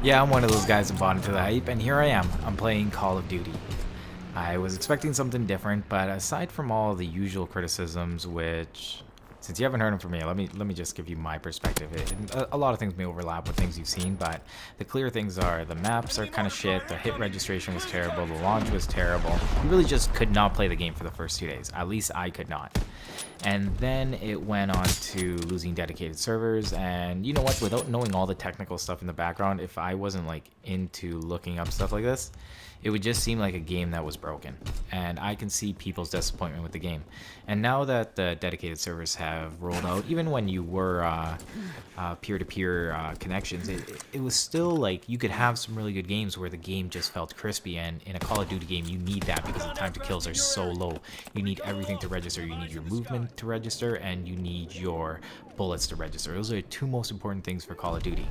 Yeah, I'm one of those guys that bought into the hype, and here I am. I'm playing Call of Duty. I was expecting something different, but aside from all the usual criticisms, which, since you haven't heard them from me, let me just give you my perspective. A lot of things may overlap with things you've seen, but the clear things are the maps are kind of shit, the hit registration was terrible, the launch was terrible. You really just could not play the game for the first 2 days. At least I could not. And then it went on to losing dedicated servers, and you know what, without knowing all the technical stuff in the background, if I wasn't like into looking up stuff like this, it would just seem like a game that was broken. And I can see people's disappointment with the game. And now that the dedicated servers have rolled out, even when you were peer-to-peer connections, it was still like you could have some really good games where the game just felt crispy. And in a Call of Duty game, you need that because the time to kills are so low. You need everything to register. You need your movement to register, and you need your bullets to register. Those are the two most important things for Call of Duty.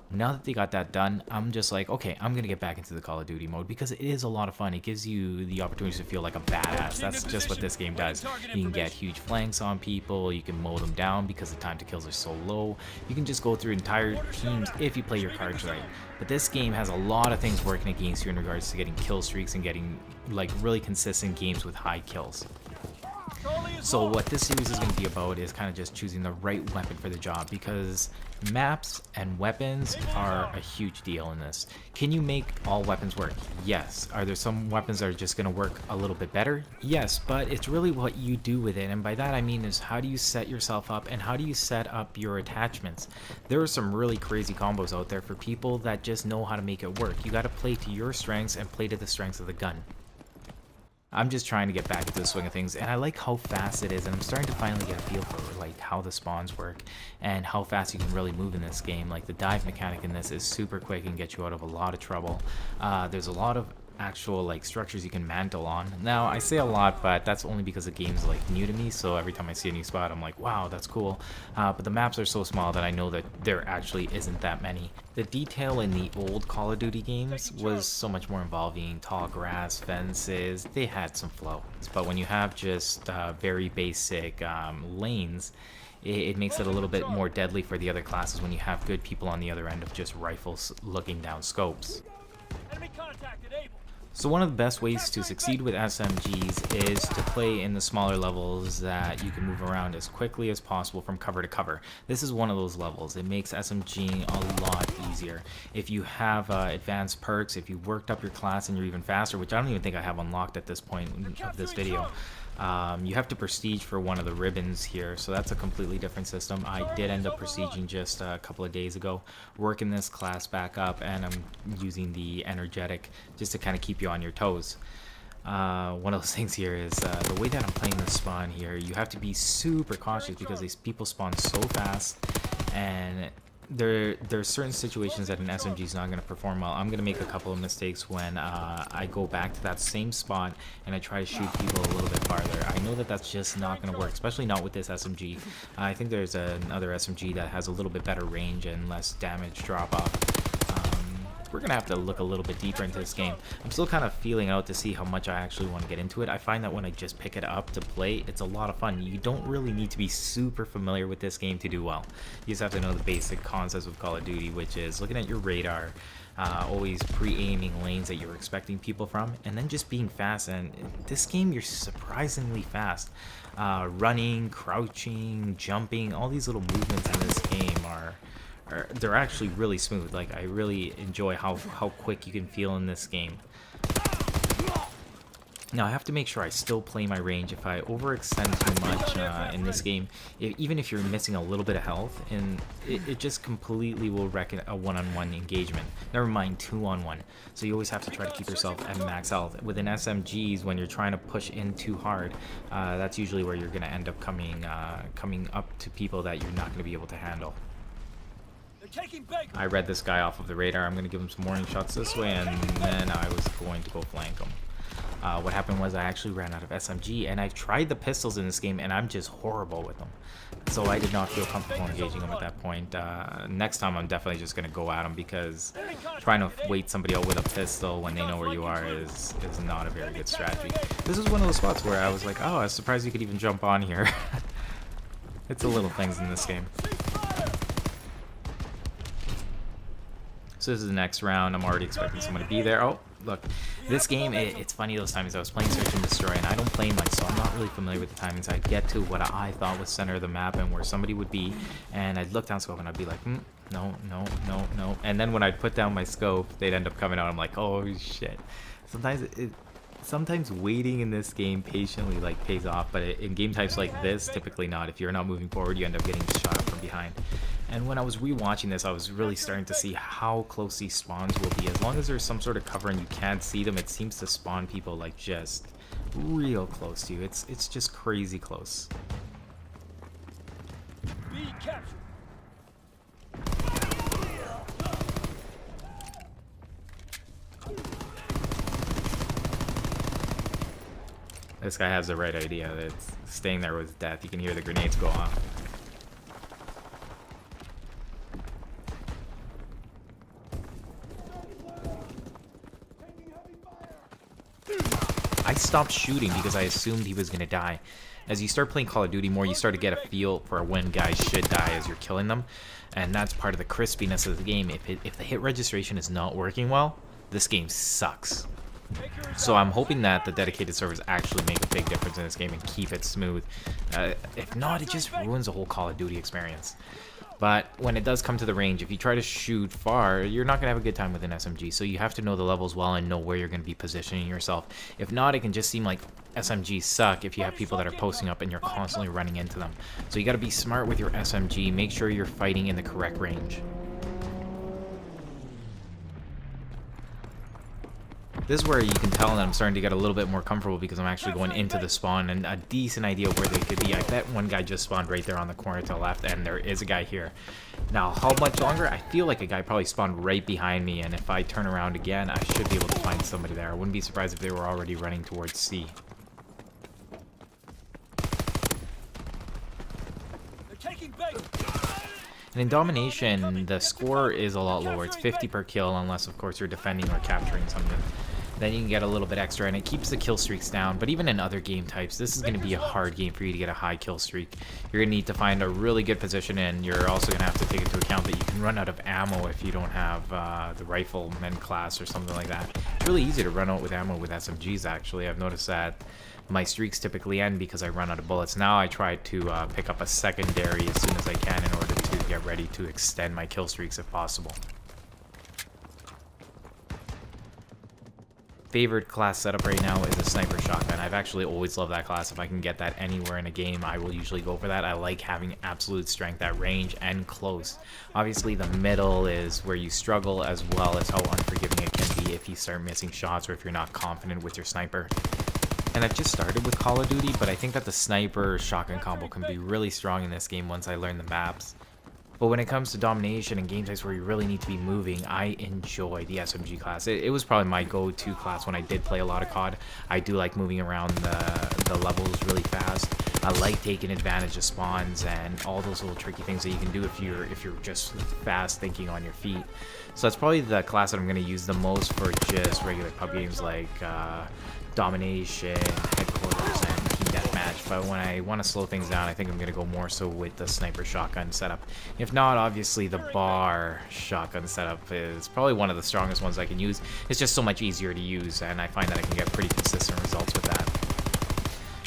Now that they got that done, I'm just like, okay, I'm gonna get back into the Call of Duty mode because it is a lot of fun. It gives you the opportunity to feel like a badass. That's just what this game does. You can get huge flanks on people, you can mow them down because the time to kills are so low. You can just go through entire teams if you play your cards right. But this game has a lot of things working against you in regards to getting kill streaks and getting like really consistent games with high kills. So what this series is going to be about is kind of just choosing the right weapon for the job, because maps and weapons are a huge deal in this. Can you make all weapons work? Yes. Are there some weapons that are just going to work a little bit better? Yes, but it's really what you do with it, and by that I mean is how do you set yourself up and how do you set up your attachments. There are some really crazy combos out there for people that just know how to make it work. You got to play to your strengths and play to the strengths of the gun. I'm just trying to get back into the swing of things, and I like how fast it is, and I'm starting to finally get a feel for like how the spawns work and how fast you can really move in this game. Like the dive mechanic in this is super quick and get you out of a lot of trouble. There's a lot of actual like structures you can mantle on. Now I say a lot, but that's only because the game's like new to me, so every time I see a new spot I'm like, wow, that's cool. But the maps are so small that I know that there actually isn't that many. The detail in the old Call of Duty games was so much more involving tall grass, fences. They had some flow, but when you have just very basic lanes, it makes it a little bit more deadly for the other classes when you have good people on the other end of just rifles looking down scopes. Enemy contacted, able. So one of the best ways to succeed with SMGs is to play in the smaller levels that you can move around as quickly as possible from cover to cover. This is one of those levels. It makes SMGing a lot easier. If you have advanced perks, if you worked up your class and you're even faster, which I don't even think I have unlocked at this point of this video, you have to prestige for one of the ribbons here, so that's a completely different system. I did end up prestiging just a couple of days ago, working this class back up, and I'm using the energetic just to kind of keep you on your toes. One of those things here is the way that I'm playing this spawn here, you have to be super cautious because these people spawn so fast, and there's certain situations that an SMG is not going to perform well. I'm going to make a couple of mistakes when I go back to that same spot and I try to shoot people a little bit farther. I know that that's just not going to work, especially not with this SMG. I think there's another SMG that has a little bit better range and less damage drop off. We're going to have to look a little bit deeper into this game. I'm still kind of feeling out to see how much I actually want to get into it. I find that when I just pick it up to play, it's a lot of fun. You don't really need to be super familiar with this game to do well. You just have to know the basic concepts of Call of Duty, which is looking at your radar, always pre-aiming lanes that you're expecting people from, and then just being fast. And in this game, you're surprisingly fast. Running, crouching, jumping, all these little movements in this game they're actually really smooth. Like, I really enjoy how quick you can feel in this game. Now I have to make sure I still play my range. If I overextend too much in this game, even if you're missing a little bit of health, and it just completely will wreck a one-on-one engagement. Never mind 2-on-1. So you always have to try to keep yourself at max health. With an SMGs, when you're trying to push in too hard, that's usually where you're going to end up coming up to people that you're not going to be able to handle. I read this guy off of the radar. I'm going to give him some warning shots this way, and then I was going to go flank him. What happened was I actually ran out of SMG, and I've tried the pistols in this game, and I'm just horrible with them. So I did not feel comfortable engaging them at that point. Next time I'm definitely just going to go at them, because trying to wait somebody out with a pistol when they know where you are is not a very good strategy. This is one of those spots where I was like, oh, I was surprised you could even jump on here. It's the little things in this game. So this is the next round. I'm already expecting someone to be there. Oh, look. This game, it's funny those times I was playing Search and Destroy, and I don't play much, so I'm not really familiar with the timings. I'd get to what I thought was center of the map and where somebody would be, and I'd look down scope and I'd be like, no, no, no, no. And then when I'd put down my scope, they'd end up coming out. I'm like, oh shit. Sometimes waiting in this game patiently like pays off, but in game types like this, typically not. If you're not moving forward, you end up getting shot from behind. And when I was rewatching this, I was really starting to see how close these spawns will be. As long as there's some sort of cover and you can't see them, it seems to spawn people like just real close to you. It's just crazy close. B captured. This guy has the right idea. That staying there was death. You can hear the grenades go off. I stopped shooting because I assumed he was going to die. As you start playing Call of Duty more, you start to get a feel for when guys should die as you're killing them. And that's part of the crispiness of the game. If the hit registration is not working well, this game sucks. So I'm hoping that the dedicated servers actually make a big difference in this game and keep it smooth. If not, it just ruins the whole Call of Duty experience. But when it does come to the range, if you try to shoot far, you're not going to have a good time with an SMG. So you have to know the levels well and know where you're going to be positioning yourself. If not, it can just seem like SMGs suck if you have people that are posting up and you're constantly running into them. So you got to be smart with your SMG. Make sure you're fighting in the correct range. This is where you can tell that I'm starting to get a little bit more comfortable because I'm actually going into the spawn and a decent idea of where they could be. I bet one guy just spawned right there on the corner to the left, and there is a guy here. Now, how much longer? I feel like a guy probably spawned right behind me, and if I turn around again, I should be able to find somebody there. I wouldn't be surprised if they were already running towards C. They're taking bait. And in Domination, the score is a lot lower. It's 50 per kill, unless, of course, you're defending or capturing something. Then you can get a little bit extra, and it keeps the kill streaks down. But even in other game types, this is going to be a hard game for you to get a high kill streak. You're going to need to find a really good position, and you're also going to have to take into account that you can run out of ammo if you don't have the rifleman class or something like that. It's really easy to run out with ammo with SMGs, actually. I've noticed that my streaks typically end because I run out of bullets. Now I try to pick up a secondary as soon as I can in order to get ready to extend my kill streaks if possible. Favorite class setup right now is a sniper shotgun. I've actually always loved that class. If I can get that anywhere in a game, I will usually go for that. I like having absolute strength at range and close. Obviously, the middle is where you struggle, as well as how unforgiving it can be if you start missing shots or if you're not confident with your sniper. And I've just started with Call of Duty, but I think that the sniper shotgun combo can be really strong in this game once I learn the maps. But when it comes to domination and game types where you really need to be moving, I enjoy the SMG class. It was probably my go-to class when I did play a lot of CoD. I do like moving around the levels really fast. I like taking advantage of spawns and all those little tricky things that you can do if you're just fast thinking on your feet. So that's probably the class that I'm going to use the most for just regular pub games like domination, headquarters, and team deathmatch. But when I want to slow things down, I think I'm going to go more so with the sniper shotgun setup. If not, obviously the bar shotgun setup is probably one of the strongest ones I can use. It's just so much easier to use, and I find that I can get pretty consistent results with that.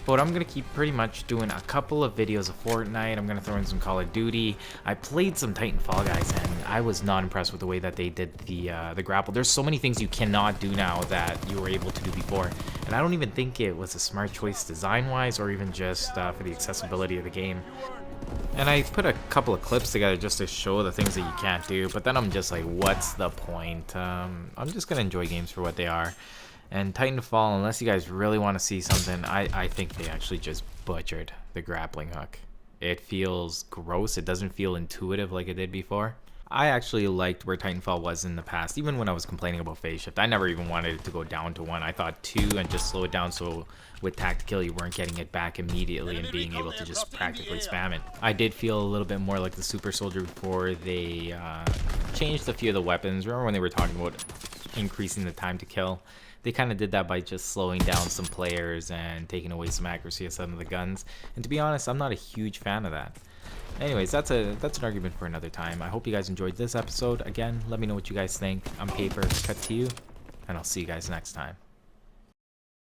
But I'm going to keep pretty much doing a couple of videos of Fortnite. I'm going to throw in some Call of Duty. I played some Titanfall, guys, and I was not impressed with the way that they did the grapple. There's so many things you cannot do now that you were able to do before. And I don't even think it was a smart choice design-wise or even just for the accessibility of the game. And I put a couple of clips together just to show the things that you can't do. But then I'm just like, what's the point? I'm just going to enjoy games for what they are. And Titanfall, unless you guys really want to see something, I think they actually just butchered the grappling hook. It feels gross. It doesn't feel intuitive like it did before. I actually liked where Titanfall was in the past, even when I was complaining about phase shift. I never even wanted it to go down to 1. I thought 2 and just slow it down so with tactical you weren't getting it back immediately and being able to just practically spam it. I did feel a little bit more like the Super Soldier before they changed a few of the weapons. Remember when they were talking about increasing the time to kill? They kind of did that by just slowing down some players and taking away some accuracy of some of the guns. And to be honest, I'm not a huge fan of that. Anyways, that's an argument for another time. I hope you guys enjoyed this episode. Again, let me know what you guys think. I'm Paper, cut to you, and I'll see you guys next time.